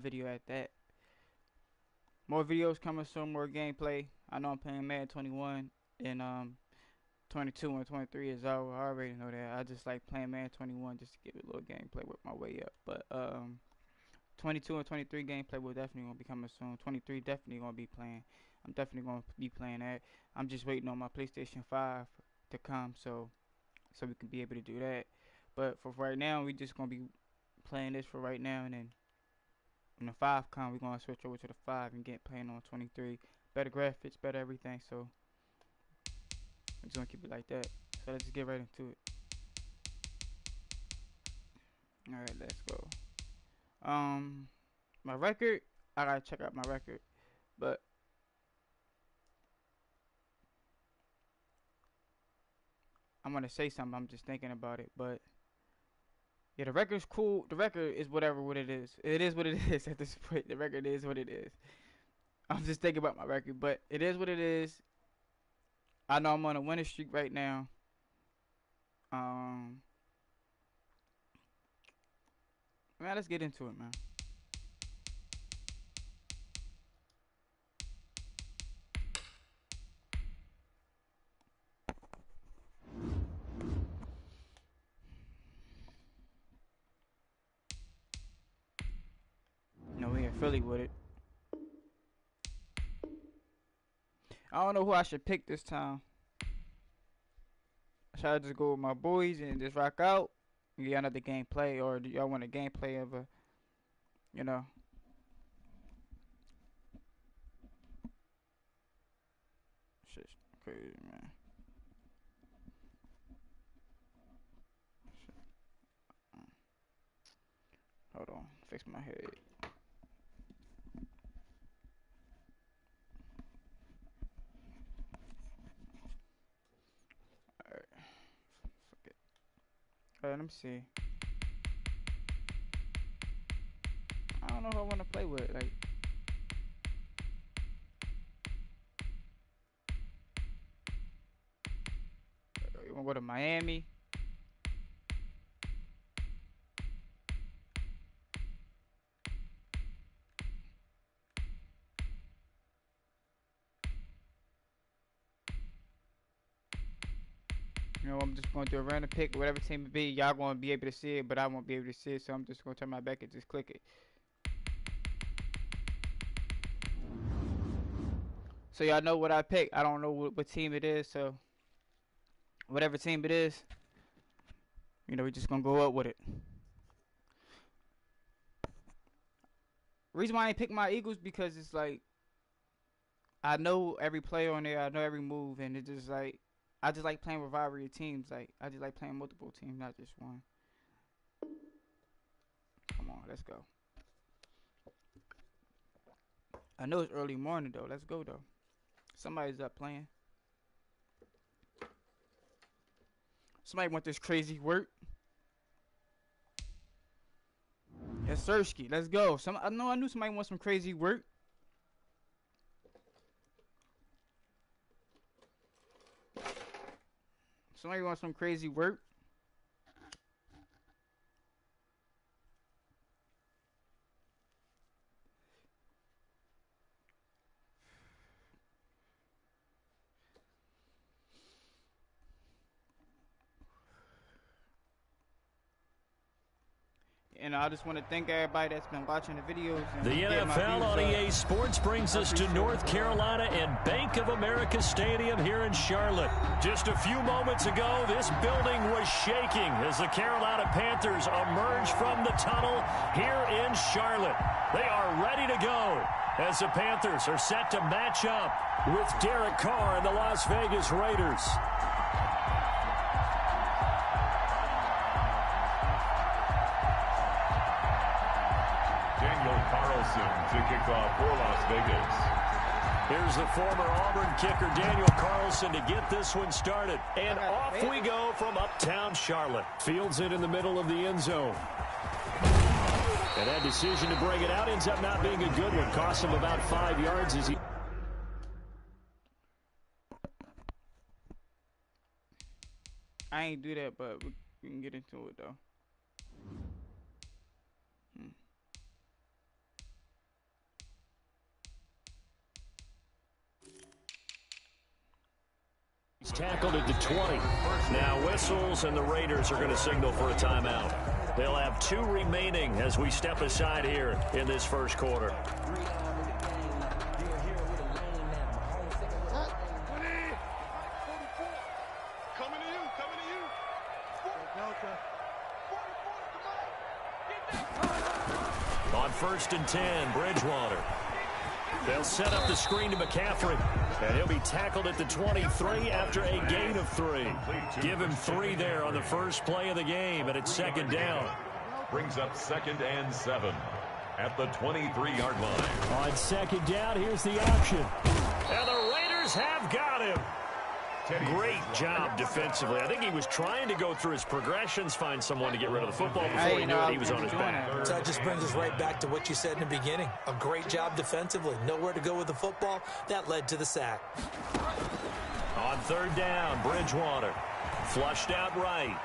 video at that. More videos coming soon, more gameplay. I know I'm playing Madden 21 and 22 and 23 is out. I already know that. I just like playing Madden 21 just to get a little gameplay, work my way up. But 22 and 23 gameplay will definitely gonna be coming soon. 23 definitely gonna be playing. I'm definitely gonna be playing that. I'm just waiting on my PlayStation 5 to come so we can be able to do that. But for right now, we just gonna be playing this for right now, and then when the 5 come, we're gonna switch over to the 5 and get playing on 23. Better graphics, better everything. So I'm just gonna keep it like that. So let's just get right into it. All right, let's go. My record. I gotta check out my record, but I'm gonna say something. I'm just thinking about it, but yeah, the record's cool. The record is whatever what it is. It is what it is at this point. The record is what it is. I'm just thinking about my record, but it is what it is. I know I'm on a winning streak right now. Um, Man, let's get into it, man. You know, we in Philly with it. I don't know who I should pick this time. Should I just go with my boys and just rock out and get another gameplay, or do y'all want a gameplay of a, you know? Shit's crazy, man. Shit. Hold on, fix my head. Alright, fuck it. Alright, let me see. I don't know who I want to play with. Like, you want to go to Miami? You know, I'm just going to do a random pick, whatever team it be. Y'all going to be able to see it, but I won't be able to see it, so I'm just going to turn my back and just click it. So y'all know what I picked. I don't know what team it is, so whatever team it is, you know, we just going to go up with it. Reason why I ain't pick my Eagles because it's like I know every player on there, I know every move, and it's just like I just like playing with rivalry teams. Like I just like playing multiple teams, not just one. Come on, let's go. I know it's early morning though. Let's go though. Somebody's up playing. Somebody want this crazy work. Yes, Sirski. Let's go. I knew somebody wants some crazy work. Somebody wants some crazy work. And I just want to thank everybody that's been watching the videos. And the NFL on EA Sports brings us to North Carolina and Bank of America Stadium here in Charlotte. Just a few moments ago, this building was shaking as the Carolina Panthers emerged from the tunnel here in Charlotte. They are ready to go as the Panthers are set to match up with Derek Carr and the Las Vegas Raiders. To kick off for Las Vegas. Here's the former Auburn kicker Daniel Carlson to get this one started. And off we go from uptown Charlotte. Fields it in the middle of the end zone. And that decision to bring it out ends up not being a good one. Cost him about 5 yards as he... I ain't do that, but we can get into it though. tackled at the 20. Now whistles, and the Raiders are going to signal for a timeout. They'll have 2 remaining as we step aside here in this first quarter. On 1st and 10, BridgeWater. They'll set up the screen to McCaffrey, and he'll be tackled at the 23 after a gain of 3. Give him 3 there on the first play of the game, and it's 2nd down. Brings up 2nd and 7 at the 23-yard line. On 2nd down, here's the option. And the Raiders have got him. Great job defensively. I think he was trying to go through his progressions, find someone to get rid of the football before he knew it. He was on his back. So that just brings us right back to what you said in the beginning. A great job defensively. Nowhere to go with the football. That led to the sack. On 3rd down, BridgeWater. Flushed out right.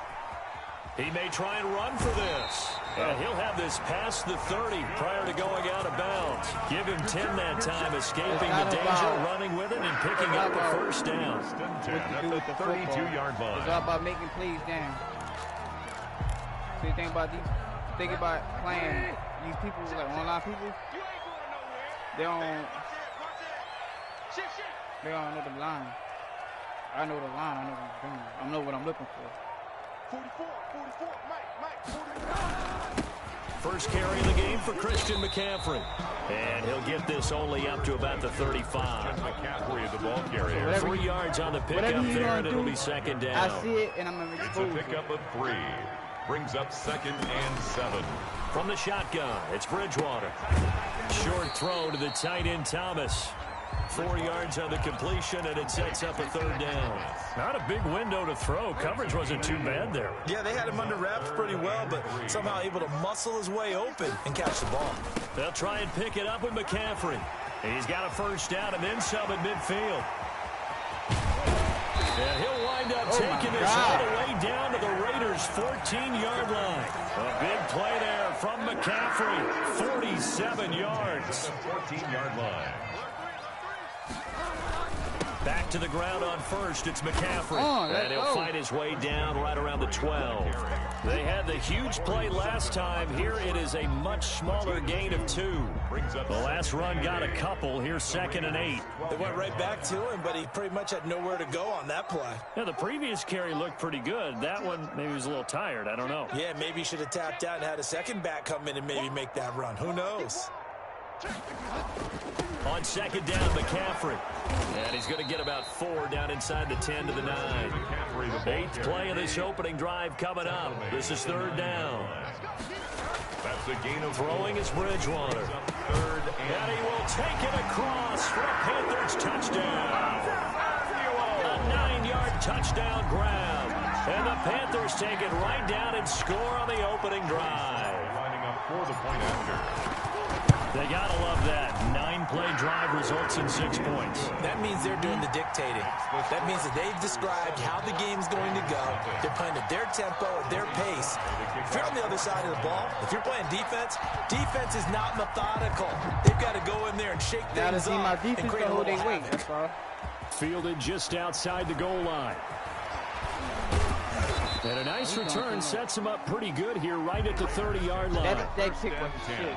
He may try and run for this. And he'll have this past the 30 prior to going out of bounds. Give him 10 that time, escaping the danger, running with it, and picking up the first down. At the 32-yard line. It's all about making plays down. So you think about playing these people, like online people, they don't know the line. I know the line. I know what I'm doing. I know what I'm looking for. 44, Mike, 44. First carry of the game for Christian McCaffrey. And he'll get this only up to about the 35. McCaffrey is the ball carrier. 3 yards on the pickup there, and it'll be 2nd down. I see it, and I'm going to It's a pickup of 3. Brings up 2nd and 7. From the shotgun, it's BridgeWater. Short throw to the tight end, Thomas. 4 yards on the completion, and it sets up a 3rd down. Not a big window to throw. Coverage wasn't too bad there. Yeah, they had him under wraps pretty well, but somehow able to muscle his way open and catch the ball. They'll try and pick it up with McCaffrey. He's got a first down and then some at midfield. And he'll wind up taking this all the way down to the Raiders' 14-yard line. A big play there from McCaffrey. 47 yards. 14-yard line. Back to the ground on first. It's McCaffrey. And he'll fight his way down right around the 12. They had the huge play last time. Here it is a much smaller gain of 2. The last run got a couple. Here's 2nd and 8. They went right back to him, but he pretty much had nowhere to go on that play. Yeah, the previous carry looked pretty good. That one, maybe he was a little tired. I don't know. Yeah, maybe he should have tapped out and had a second back come in and maybe make that run. Who knows? On 2nd down, McCaffrey. And he's going to get about 4 down inside the 10 to the 9. 8th play of this opening drive coming up. This is 3rd down. That's a gain of Throwing is BridgeWater. 3rd And he will take it across for a Panthers touchdown. A 9-yard touchdown grab. And the Panthers take it right down and score on the opening drive. lining up for the point after. They got to love that. 9-play drive results in 6 points. That means they're doing the dictating. That means that they've described how the game's going to go. They're playing at their tempo, at their pace. If you're on the other side of the ball, if you're playing defense, defense is not methodical. They've got to go in there and shake things up and create a little havoc. That's all. Fielded just outside the goal line. And a nice return sets him up pretty good here right at the 30-yard line. That kick was shit.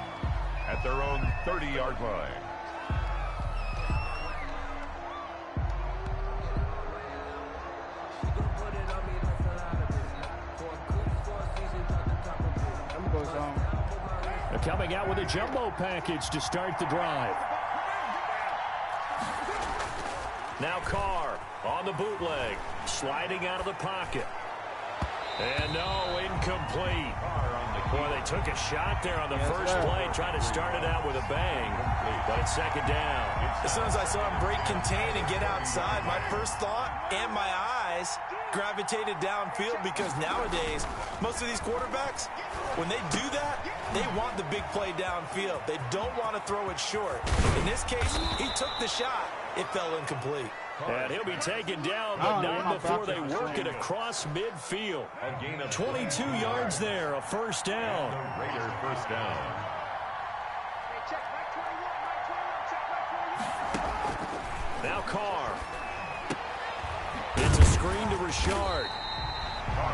At their own 30-yard line. They're coming out with a jumbo package to start the drive. Now Carr on the bootleg, sliding out of the pocket. And no, incomplete. Boy, they took a shot there on the first play, tried to start it out with a bang, but it's 2nd down. As soon as I saw him break contain and get outside, my first thought and my eyes gravitated downfield, because nowadays, most of these quarterbacks, when they do that, they want the big play downfield. They don't want to throw it short. In this case, he took the shot. It fell incomplete. And he'll be taken down, but not before they work it across midfield. 22 yards there, a first down. Raider first down. Now Carr. It's a screen to Richard.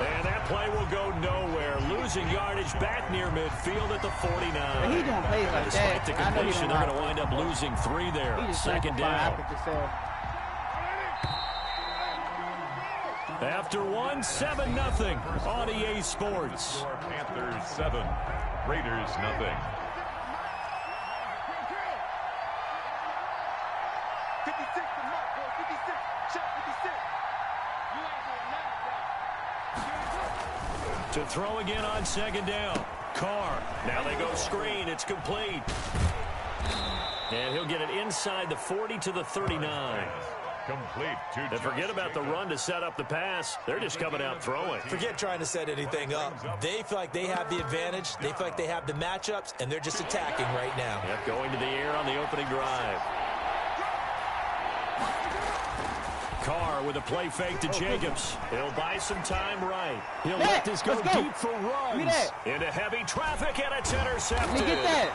And that play will go nowhere. Losing yardage back near midfield at the 49. He doing plays like Despite that. the completion, they're going to wind up losing 3 there. Second down. After 1, 7-0 on EA Sports. Panthers 7, Raiders 0. 56 to Mark, boy. 56. Check 56. You ain't doing nothing. To throw again on second down. Carr. Now they go screen. It's complete. And he'll get it inside the 40 to the 39. Complete to And forget about the run to set up the pass. They're just coming out throwing. Forget trying to set anything up. They feel like they have the advantage. They feel like they have the matchups, and they're just attacking right now. Yep, going to the air on the opening drive. Carr with a play fake to Jacobs. He'll buy some time right. He'll let this go deep for runs. Into heavy traffic, and it's intercepted. Let me get that.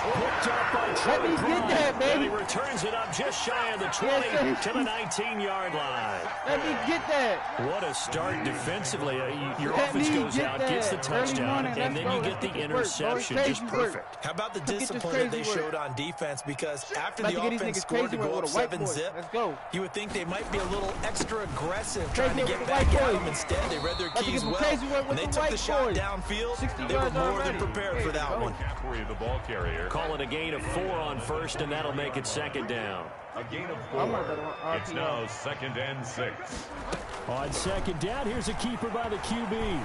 Picked up by Let me get that, baby. And he returns it up just shy of the 20 to the 19-yard line. Let me get that. What a start defensively. Your Let offense me goes get out, that. gets the touchdown, Early morning, and then let's you go. get the Let's get this work, interception. bro. Just Crazy perfect. work. How about the Look at this discipline that they crazy work. showed on defense? Because after About the to get these offense niggas scored to crazy go work up with a white 7 boy. zip, Let's go. you would think they might be a little extra aggressive Crazy trying to work get with the back white at boy. them. Instead, they read their About to keys get some well. crazy work When with they the took the white shot boy. downfield, 60 they were yards more than already. prepared for that Go. one. Category of the ball carrier. Call it a gain of 4 on first, and that'll make it second down. A gain of I'm 4. not gonna- It's now 2nd and 6. On second down, here's a keeper by the QB.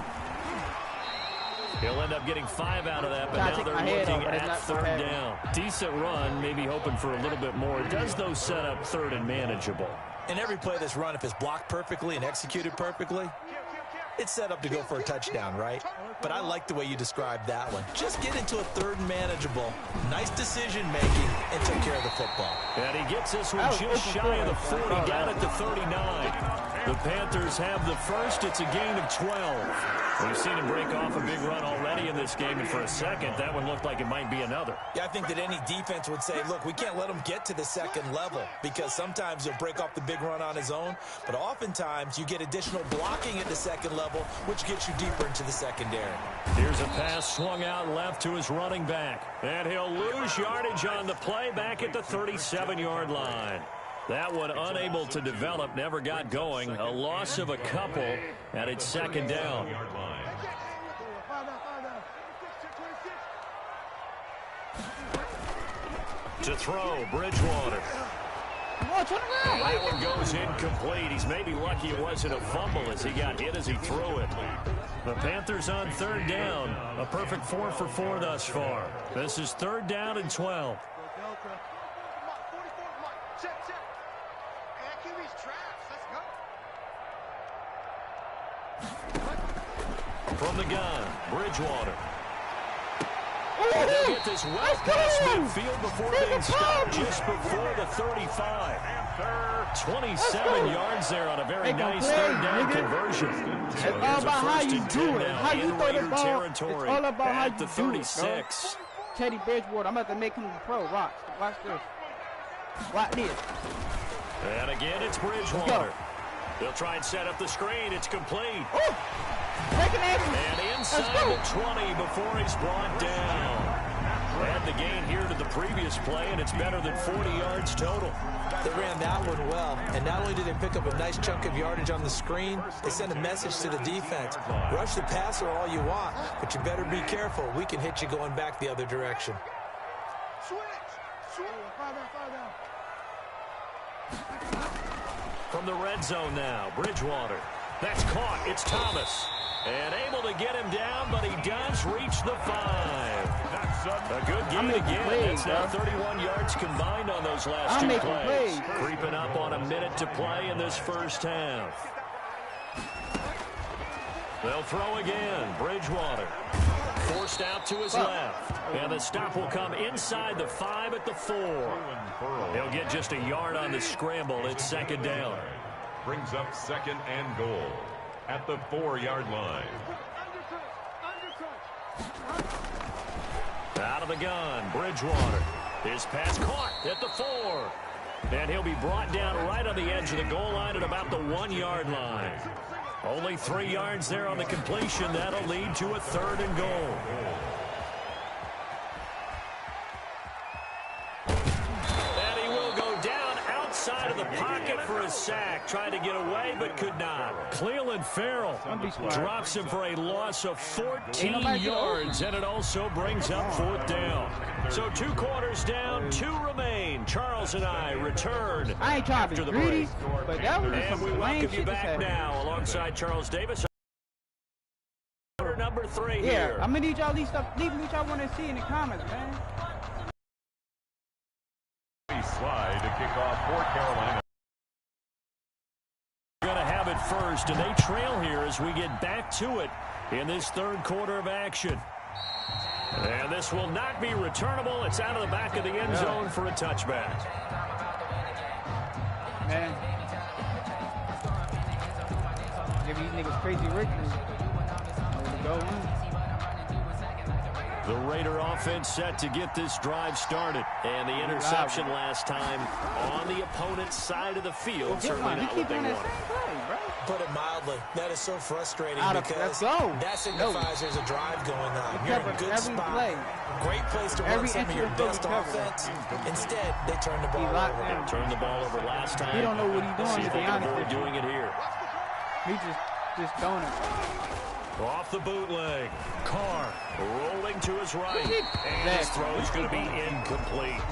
He'll end up getting 5 out of that, but Trying to now take they're my head looking off, but it's at not third bad. down. Decent run, maybe hoping for a little bit more. Does those set up third and manageable? And every play that's run, if it's blocked perfectly and executed perfectly, it's set up to go for a touchdown, right? But I like the way you described that one. Just get into a third and manageable, nice decision-making, and took care of the football. And he gets this one That was just open shy of the field. 40, down at the 39. The Panthers have the first. It's a gain of 12. We've seen him break off a big run already in this game, and for a second, that one looked like it might be another. Yeah, I think that any defense would say, look, we can't let him get to the second level because sometimes he'll break off the big run on his own, but oftentimes you get additional blocking at the second level, which gets you deeper into the secondary. Here's a pass swung out left to his running back, and he'll lose yardage on the play back at the 37-yard line. That one unable to develop, never got going. A loss of a couple, and it's second down. To throw, BridgeWater. That one goes incomplete. He's maybe lucky it wasn't a fumble as he got hit as he threw it. The Panthers on third down. A perfect 4 for 4 thus far. This is third down and 12. From the gun, BridgeWater. They'll get this well past midfield before being stopped just before the 35. 27 yards there on a very nice third down conversion. It's all about how you do it. How you throw the ball. It's all about how you at the do it, 36. bro. Teddy Bridgewater, I'm about to make him a pro. Watch this. Watch this. And again, it's BridgeWater. They'll try and set up the screen. It's complete. And inside the 20 before he's brought down. Add the gain here to the previous play, and it's better than 40 yards total. They ran that one well, and not only did they pick up a nice chunk of yardage on the screen, they sent a message to the defense. Rush the passer all you want, but you better be careful. We can hit you going back the other direction. From the red zone now, BridgeWater. That's caught. It's Thomas. And able to get him down, but he does reach the 5. A good gain again. That's now 31 yards combined on those last two plays. Creeping up on a minute to play in this first half. They'll throw again. BridgeWater. Forced out to his left. And the stop will come inside the 5 at the 4. He'll get just a yard on the scramble. It's second down. Brings up 2nd and goal at the 4-yard line. Out of the gun, BridgeWater. His pass caught at the 4. And he'll be brought down right on the edge of the goal line at about the 1-yard line. Only 3 yards there on the completion. That'll lead to a 3rd and goal. And he will go down outside of the pocket for a sack. Tried to get away, but could not. Cleveland Farrell drops him for a loss of 14 yards, and it also brings up 4th down. So 2 quarters down, 2 remain. Charles and I return after the break. But that was and we welcome you back now alongside Charles Davis. Number 3 here. I'm going to need y'all leave what y'all want to see in the comments, man. Slide to kick off for Carolina. Going to have it first, and they trail here as we get back to it in this 3rd quarter of action. And this will not be returnable. It's out of the back of the end zone for a touchback. Man. Give these niggas crazy Rickman. There we go. The Raider offense set to get this drive started. And the interception last time on the opponent's side of the field. Certainly not what they wanted. Put it mildly, that is so frustrating because that signifies there's a drive going on. You're in a good spot. Great place to run some of your best offense. Instead, they turn the ball over. Turned the ball over last time. He don't know what he's doing. See if they can avoid doing it here. He just throwing it. Off the bootleg. Carr rolling to his right. And his throw is going to be incomplete.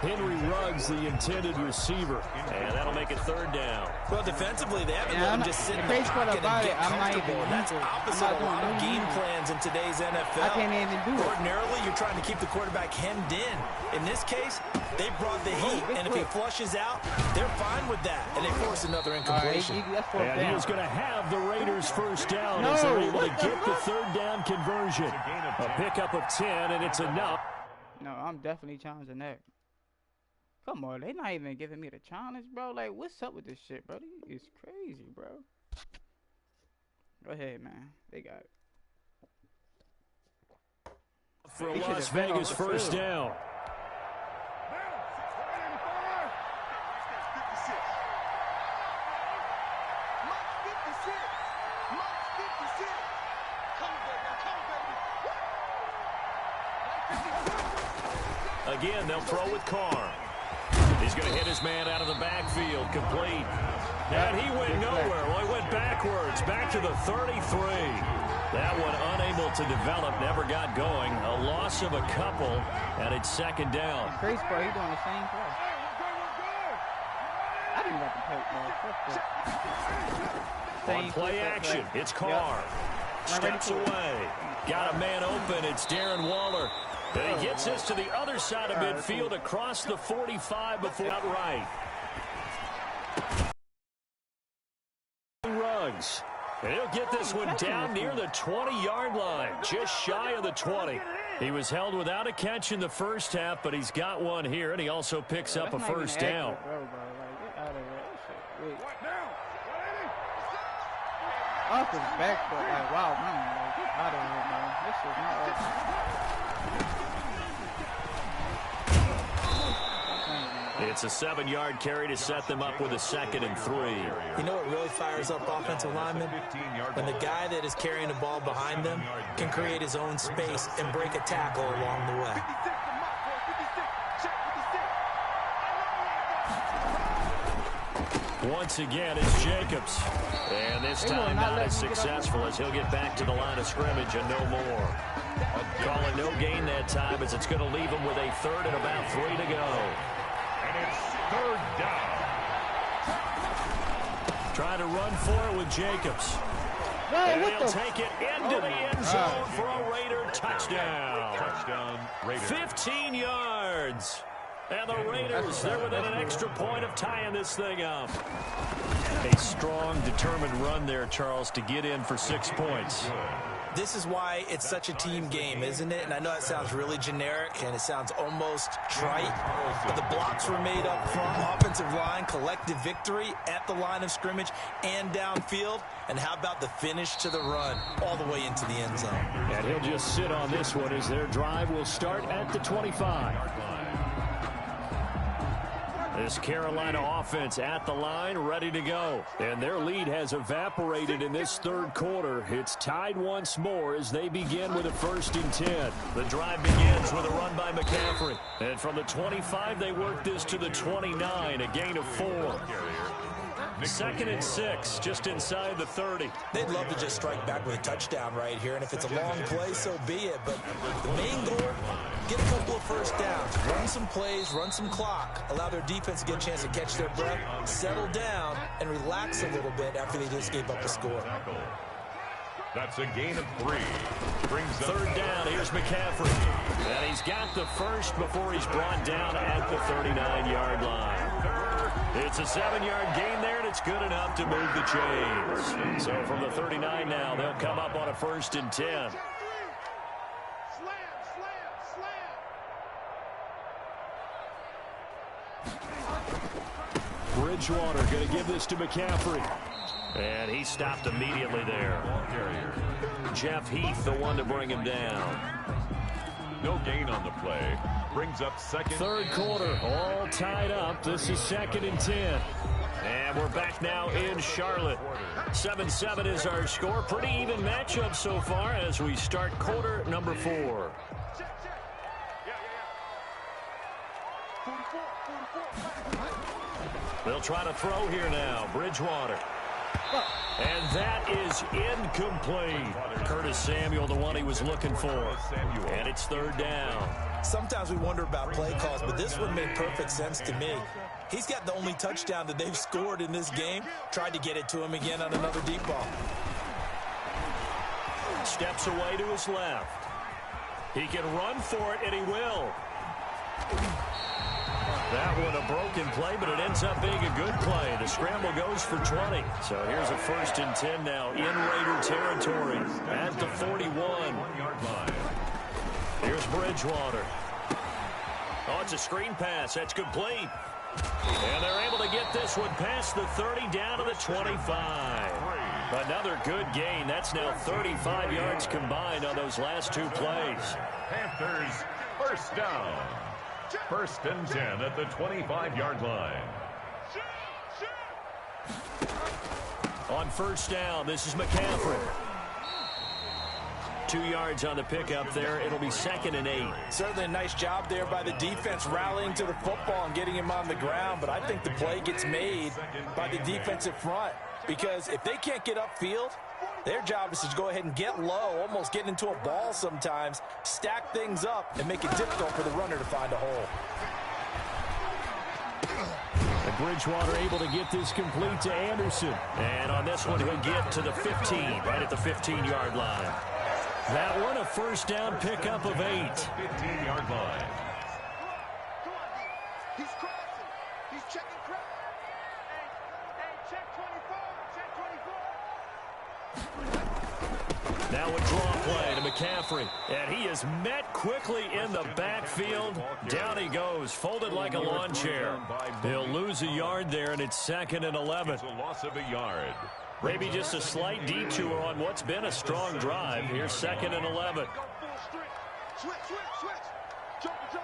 Henry Ruggs, the intended receiver. And that'll make it 3rd down. Well, defensively, they haven't let him just sit in the pocket and get comfortable. That's opposite a lot of game plans in today's NFL. I can't even do it. Ordinarily, you're trying to keep the quarterback hemmed in. In this case, they brought the heat, and if he flushes out, they're fine with that, and they force another incompletion. And he is going to have the Raiders' 1st down as they're able to get the 3rd down conversion. A pickup of 10, and it's enough. No, I'm definitely challenging that. Come on, they not even giving me the challenge, bro. Like, what's up with this shit, bro? This is crazy, bro. Go ahead, man. They got it. For a Las Vegas 1st down. Again, they'll throw with Carr. He's going to hit his man out of the backfield, complete. And he went nowhere. Well, he went backwards, back to the 33. That one unable to develop, never got going. A loss of a couple, and it's 2nd down. Crazy, bro. He's doing the same play. I didn't have to take, man. On play action, it's Carr. Steps away. Got a man open. It's Darren Waller. And he gets this to the other side of midfield across the 45 before outright. Ruggs. And he'll get this one down near the 20-yard line, just shy of the 20. He was held without a catch in the 1st half, but he's got one here, and he also picks up a 1st down. Off his back, but like, wow, man, like, get out of here, man. This is not It's a 7-yard carry to set them up with a 2nd and 3. You know what really fires up offensive linemen? When the guy that is carrying the ball behind them can create his own space and break a tackle along the way. Once again, it's Jacobs. And this time not as successful as he'll get back to the line of scrimmage and no more. Call it no gain that time as it's going to leave him with a 3rd and about 3 to go. And it's 3rd down. Trying to run for it with Jacobs. And he'll take it into the end zone for a Raider touchdown. Touchdown, Raiders. 15 yards. And the Raiders, they're within an extra point of tying this thing up. A strong, determined run there, Charles, to get in for 6 points. This is why it's such a team game, isn't it? And I know that sounds really generic and it sounds almost trite, but the blocks were made up front, offensive line, collective victory at the line of scrimmage and downfield. And how about the finish to the run all the way into the end zone? And he'll just sit on this one as their drive will start at the 25. This Carolina offense at the line, ready to go. And their lead has evaporated in this third quarter. It's tied once more as they begin with a 1st and 10. The drive begins with a run by McCaffrey. And from the 25, they work this to the 29, a gain of 4. 2nd and 6, just inside the 30. They'd love to just strike back with a touchdown right here, and if it's a long play, so be it. But the main goal, get a couple of first downs, run some plays, run some clock, allow their defense to get a chance to catch their breath, settle down, and relax a little bit after they just gave up a score. That's a gain of 3. Brings up 3rd down. Here's McCaffrey. And he's got the first before he's brought down at the 39-yard line. It's a 7-yard gain there, and it's good enough to move the chains. So from the 39 now, they'll come up on a 1st and 10. BridgeWater going to give this to McCaffrey. And he stopped immediately there. Jeff Heath, the one to bring him down. no gain on the play. Brings up 2nd. 3rd quarter, all tied up. This is 2nd and 10. And we're back now in Charlotte. 7-7 is our score. Pretty even matchup so far as we start quarter number 4. They'll try to throw here now. BridgeWater. And that is incomplete. Curtis Samuel, the one he was looking for. And it's 3rd down. Sometimes we wonder about play calls, but this one made perfect sense to me. He's got the only touchdown that they've scored in this game. Tried to get it to him again on another deep ball. Steps away to his left. He can run for it, and he will. That one a broken play, but it ends up being a good play. The scramble goes for 20. So here's a 1st and 10 now in Raider territory at the 41-yard line. Here's BridgeWater. Oh, it's a screen pass. That's complete. And they're able to get this one past the 30 down to the 25. Another good gain. That's now 35 yards combined on those last 2 plays. Panthers, 1st down. 1st and 10 at the 25-yard line. On 1st down, this is McCaffrey. 2 yards on the pickup there. It'll be 2nd and 8. Certainly a nice job there by the defense rallying to the football and getting him on the ground, but I think the play gets made by the defensive front because if they can't get upfield, their job is to go ahead and get low, almost get into a ball sometimes, stack things up, and make it difficult for the runner to find a hole. And BridgeWater able to get this complete to Anderson. And on this one, he'll get to the 15, right at the 15-yard line. That one, a 1st down pickup of 8. 15-yard line. He's crossing. He's checking crowd. Hey, check 24. Check 24. Now a draw play to McCaffrey. And he is met quickly in the backfield. Down he goes, folded like a lawn chair. He'll lose a yard there, and it's 2nd and 11. It's a loss of a yard. Maybe just a slight detour on what's been a strong drive. Here's 2nd and 11. Go full strength. Switch. Joker.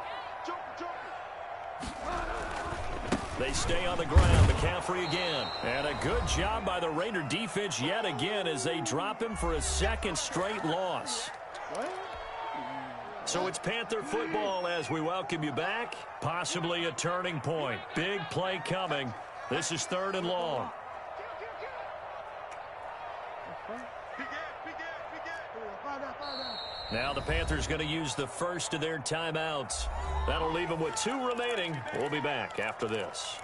They stay on the ground. McCaffrey again. And a good job by the Raider defense yet again as they drop him for a 2nd straight loss. So it's Panther football as we welcome you back. Possibly a turning point. Big play coming. This is 3rd and long. Now the Panthers going to use the first of their timeouts. That'll leave them with 2 remaining. We'll be back after this.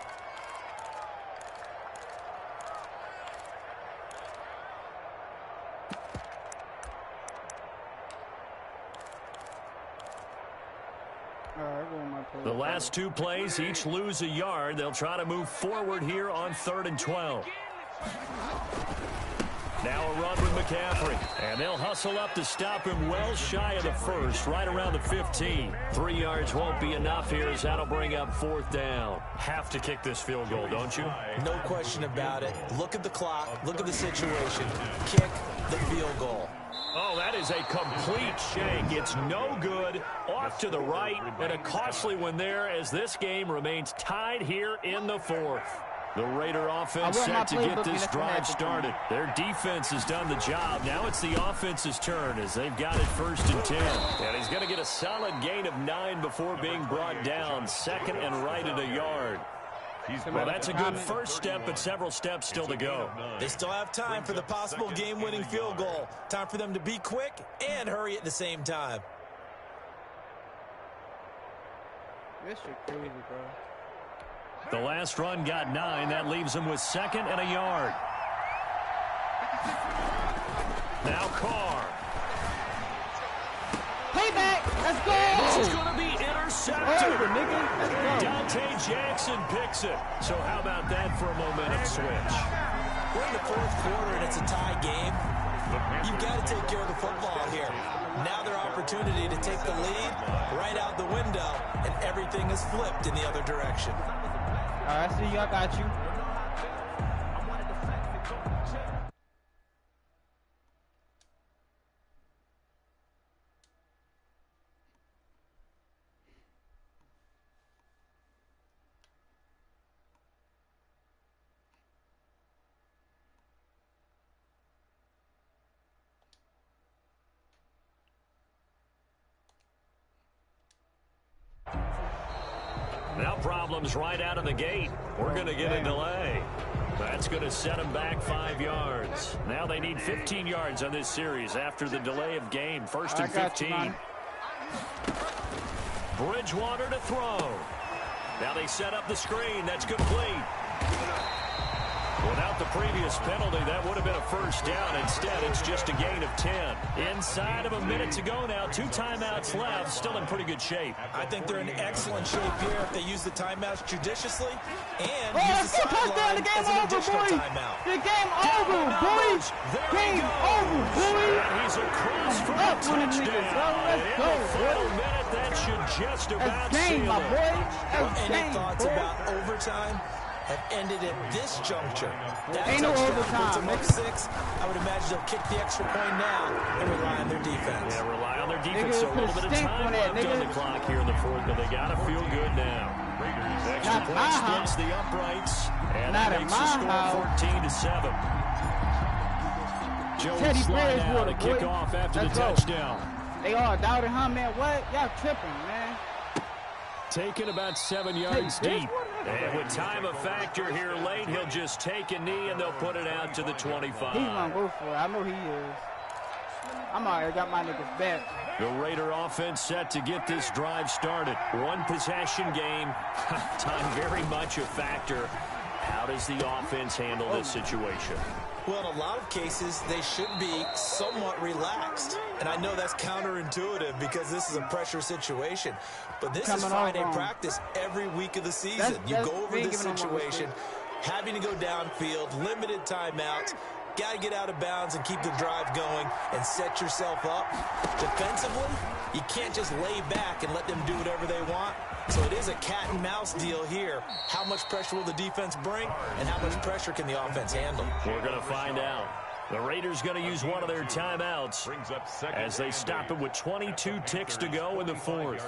The last 2 plays each lose a yard. They'll try to move forward here on 3rd and 12. Now a run with McCaffrey, and they'll hustle up to stop him well shy of the 1st, right around the 15. 3 yards won't be enough here as that'll bring up 4th down. Have to kick this field goal, don't you? No question about it. Look at the clock. Look at the situation. Kick the field goal. Oh, that is a complete shank. It's no good. Off to the right, and a costly one there as this game remains tied here in the fourth. The Raider offense set to get this drive started. Their defense has done the job. Now it's the offense's turn as they've got it 1st and 10. And he's going to get a solid gain of 9 before being brought down. 2nd and right at a yard. Well, that's a good first step, but several steps still to go. They still have time for the possible game-winning field goal. Time for them to be quick and hurry at the same time. This shit crazy, bro. The last run got 9. That leaves him with 2nd and a yard. Now Carr. Payback. Let's go. This is going to be intercepted. Over, nigga. Let's go. Dante Jackson picks it. So how about that for a momentum switch? We're in the 4th quarter and it's a tie game. You've got to take care of the football here. Now their opportunity to take the lead right out the window, and everything is flipped in the other direction. All right, see you. I got you. Now problems right out of the gate. We're going to get a delay. That's going to set them back 5 yards. Now they need 15 yards on this series after the delay of game. 1st and 15. BridgeWater to throw. Now they set up the screen. That's complete. Without the previous penalty, that would have been a first down. Instead, it's just a gain of 10. Inside of a minute to go now. 2 timeouts left. Still in pretty good shape. I think they're in excellent shape here if they use the timeouts judiciously and Let's use the go. Touchdown. The sideline game as an over, additional boys. timeout. The game over, boys. Game over, boys. And he's across for a Up on the touchdown. niggas, bro. Let's And go, in the final boy. minute, that should just about That's game, seal my it. boy. Well, That's any game, thoughts boy. about overtime have ended at this juncture. That Ain't no touchdown overtime, puts them up 6. I would imagine they'll kick the extra point now and rely on their defense. Yeah, rely on their defense. Nigga, So a little put a bit of stink time on that, left on nigga. the clock here in the 4th, but they got to feel good now. Extra Not point my splits house. the uprights, and Not that in makes the my score house. 14-7. Jones Teddy slide out Bridgewater, to kick boy. off after Let's the go. touchdown. They all doubted him, man. What? Y'all tripping, man. Taken about 7 yards deep. And with time a factor here late, he'll just take a knee and they'll put it out to the 25. He's gonna go for it. I know he is. I'm already got my niggas back. The Raider offense set to get this drive started. 1 possession game. Time very much a factor. How does the offense handle this situation? Well, in a lot of cases, they should be somewhat relaxed. And I know that's counterintuitive because this is a pressure situation. But this is Friday practice every week of the season. You go over this situation, having to go downfield, limited timeouts, got to get out of bounds and keep the drive going and set yourself up. Defensively, you can't just lay back and let them do whatever they want. So it is a cat and mouse deal here. How much pressure will the defense bring, and how much pressure can the offense handle? We're going to find out. The Raiders going to use one of their timeouts as they stop it with 22 ticks to go in the 4th.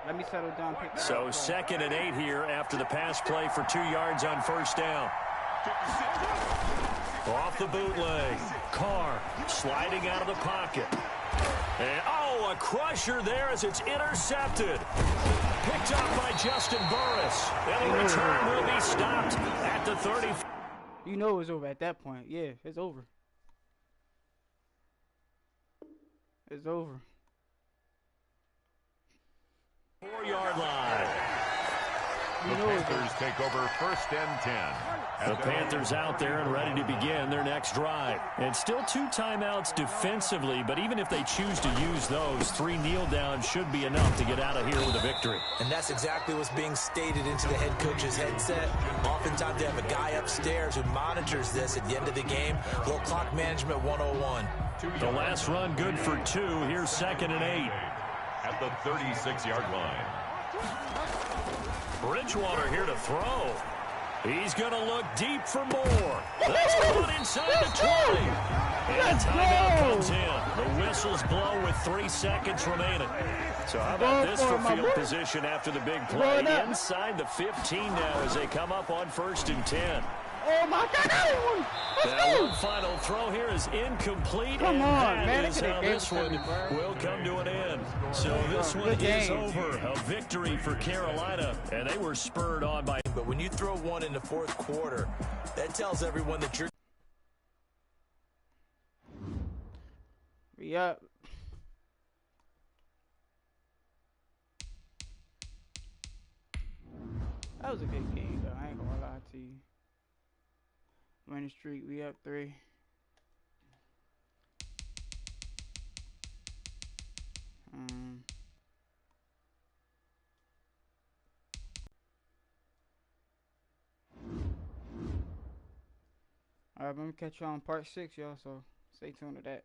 Let me settle down. So 2nd and 8 here after the pass play for 2 yards on first down. Off the bootleg. Carr sliding out of the pocket. And, a crusher there as it's intercepted. Picked up by Justin Burris. And the return will be stopped at the 30. You know it's over at that point. Yeah, it's over. It's over. 4-yard line. The Panthers take over 1st and 10. The Panthers out there and ready to begin their next drive. And still 2 timeouts defensively, but even if they choose to use those, 3 kneel downs should be enough to get out of here with a victory. And that's exactly what's being stated into the head coach's headset. Oftentimes they have a guy upstairs who monitors this at the end of the game. Little clock management 101. The last run good for 2. Here's 2nd and 8. At the 36-yard line. BridgeWater here to throw. He's going to look deep for more. That's caught inside the 20. And a timeout comes in. The whistles blow with 3 seconds remaining. So how about this for field position after the big play? Inside the 15 now as they come up on 1st and 10. Oh, my God. That one final throw here is incomplete. Come on, and man. that is how this one will come to an end. So this one is over. A victory for Carolina, and they were spurred on by. But when you throw one in the 4th quarter, that tells everyone that you're. Yep. That was a good game, though. I ain't gonna lie to you. Winning streak, we up 3. Alright, let me catch you on part 6, y'all, so stay tuned to that.